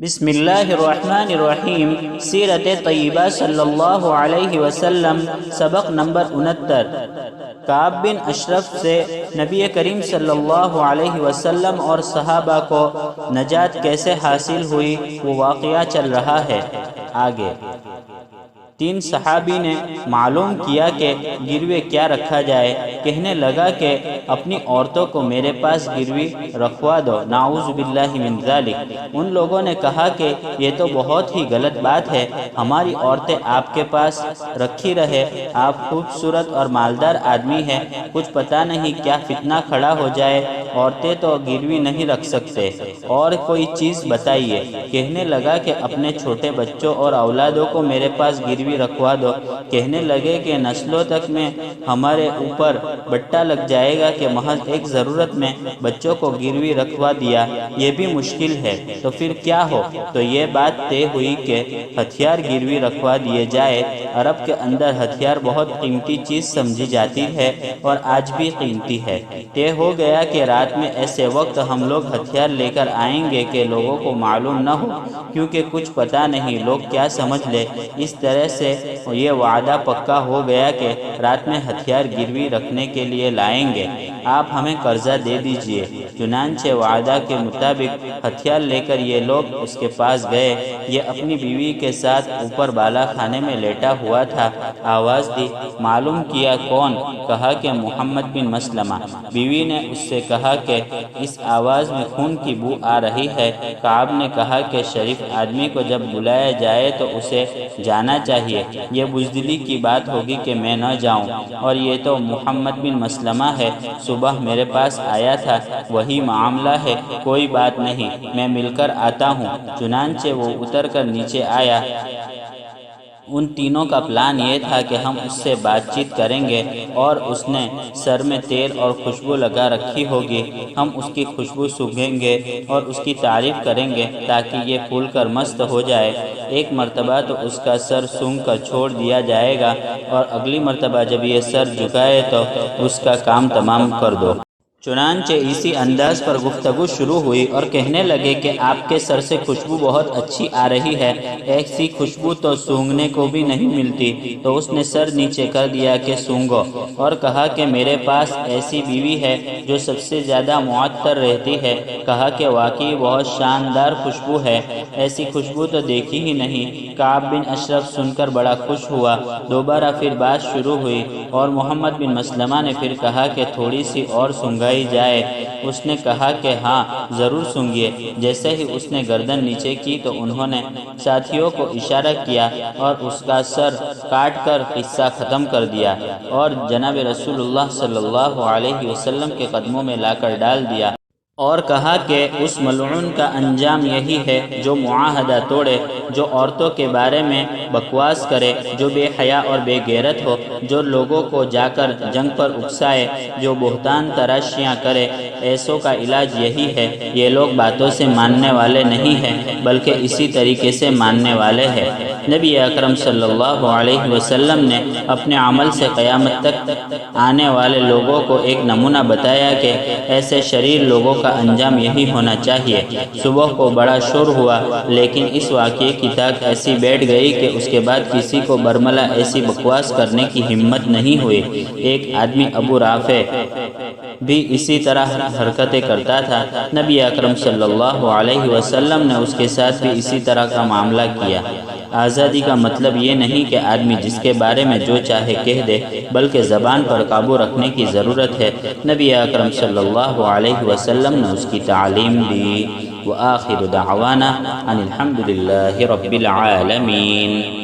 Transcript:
بسم اللہ الرحمن الرحیم۔ سیرت طیبہ صلی اللہ علیہ وسلم، سبق نمبر 69۔ کعب بن اشرف سے نبی کریم صلی اللہ علیہ وسلم اور صحابہ کو نجات کیسے حاصل ہوئی وہ واقعہ چل رہا ہے۔ آگے 3 صحابی نے معلوم کیا کہ گروے کیا رکھا جائے۔ کہنے لگا کہ اپنی عورتوں کو میرے پاس گروی رکھوا دو، نعوذ باللہ من ذالک۔ ان لوگوں نے کہا کہ یہ تو بہت ہی غلط بات ہے، ہماری عورتیں آپ کے پاس رکھی رہے، آپ خوبصورت اور مالدار آدمی ہیں، کچھ پتہ نہیں کیا فتنہ کھڑا ہو جائے، عورتیں تو گروی نہیں رکھ سکتے، اور کوئی چیز بتائیے۔ کہنے لگا کہ اپنے چھوٹے بچوں اور اولادوں کو میرے پاس گروی رکھوا دو۔ کہنے لگے کہ نسلوں تک میں ہمارے اوپر بٹا لگ جائے گا کہ محض ایک ضرورت میں بچوں کو گروی رکھوا دیا، یہ بھی مشکل ہے، تو پھر کیا ہو؟ تو یہ بات طے ہوئی کہ ہتھیار گروی رکھوا دیے جائے۔ عرب کے اندر ہتھیار بہت قیمتی چیز سمجھی جاتی ہے اور آج بھی قیمتی ہے۔ طے ہو گیا کہ رات میں ایسے وقت ہم لوگ ہتھیار لے کر آئیں گے کہ لوگوں کو معلوم نہ ہو، کیونکہ کچھ پتہ نہیں لوگ کیا سمجھ لے۔ اس طرح سے یہ وعدہ پکا ہو گیا کہ رات میں ہتھیار گروی رکھنے کے لیے لائیں گے، آپ ہمیں قرضہ دے دیجئے۔ چنانچہ وعدہ کے مطابق ہتھیار لے کر یہ لوگ اس کے پاس گئے۔ یہ اپنی بیوی کے ساتھ اوپر بالا خانے میں لیٹا ہوا تھا۔ آواز دی، معلوم کیا کون؟ کہا کہ محمد بن مسلمہ۔ بیوی نے اس سے کہا کہ اس آواز میں خون کی بو آ رہی ہے۔ کعب نے کہا کہ شریف آدمی کو جب بلایا جائے تو اسے جانا چاہیے، یہ بزدلی کی بات ہوگی کہ میں نہ جاؤں، اور یہ تو محمد بن مسلمہ ہے، صبح میرے پاس آیا تھا، وہی معاملہ ہے، کوئی بات نہیں، میں مل کر آتا ہوں۔ چنانچہ وہ اتر کر نیچے آیا۔ ان تینوں کا پلان یہ تھا کہ ہم اس سے بات چیت کریں گے، اور اس نے سر میں تیل اور خوشبو لگا رکھی ہوگی، ہم اس کی خوشبو سونگھیں گے اور اس کی تعریف کریں گے تاکہ یہ پھول کر مست ہو جائے۔ ایک مرتبہ تو اس کا سر سونگھ کر چھوڑ دیا جائے گا، اور اگلی مرتبہ جب یہ سر جھکائے تو اس کا کام تمام کر دو۔ چنانچہ اسی انداز پر گفتگو شروع ہوئی اور کہنے لگے کہ آپ کے سر سے خوشبو بہت اچھی آ رہی ہے، ایسی خوشبو تو سونگھنے کو بھی نہیں ملتی۔ تو اس نے سر نیچے کر دیا کہ سونگھو، اور کہا کہ میرے پاس ایسی بیوی ہے جو سب سے زیادہ معطر رہتی ہے۔ کہا کہ واقعی بہت شاندار خوشبو ہے، ایسی خوشبو تو دیکھی ہی نہیں۔ کعب بن اشرف سن کر بڑا خوش ہوا۔ دوبارہ پھر بات شروع ہوئی، اور محمد بن مسلمہ نے پھر کہا کہ تھوڑی سی اور سونگھائی جائے۔ اس نے کہا کہ ہاں ضرور سونگھیے۔ جیسے ہی اس نے گردن نیچے کی تو انہوں نے ساتھیوں کو اشارہ کیا اور اس کا سر کاٹ کر قصہ ختم کر دیا، اور جناب رسول اللہ صلی اللہ علیہ وسلم کے قدموں میں لا کر ڈال دیا، اور کہا کہ اس ملعون کا انجام یہی ہے جو معاہدہ توڑے، جو عورتوں کے بارے میں بکواس کرے، جو بے حیا اور بے غیرت ہو، جو لوگوں کو جا کر جنگ پر اکسائے، جو بہتان تراشیاں کرے، ایسوں کا علاج یہی ہے۔ یہ لوگ باتوں سے ماننے والے نہیں ہیں بلکہ اسی طریقے سے ماننے والے ہیں۔ نبی اکرم صلی اللہ علیہ وسلم نے اپنے عمل سے قیامت تک آنے والے لوگوں کو ایک نمونہ بتایا کہ ایسے شریر لوگوں کا انجام یہی ہونا چاہیے۔ صبح کو بڑا شور ہوا، لیکن اس واقعے کی تاک ایسی بیٹھ گئی کہ اس کے بعد کسی کو برملا ایسی بکواس کرنے کی ہمت نہیں ہوئی۔ ایک آدمی ابو رافع بھی اسی طرح حرکتیں کرتا تھا۔ نبی اکرم صلی اللہ علیہ وسلم نے اس کے ساتھ بھی اسی طرح کا معاملہ کیا۔ آزادی کا مطلب یہ نہیں کہ آدمی جس کے بارے میں جو چاہے کہہ دے، بلکہ زبان پر قابو رکھنے کی ضرورت ہے۔ نبی اکرم صلی اللہ علیہ وسلم نے اس کی تعلیم دی۔ وآخر دعوانا ان الحمد للہ رب العالمین۔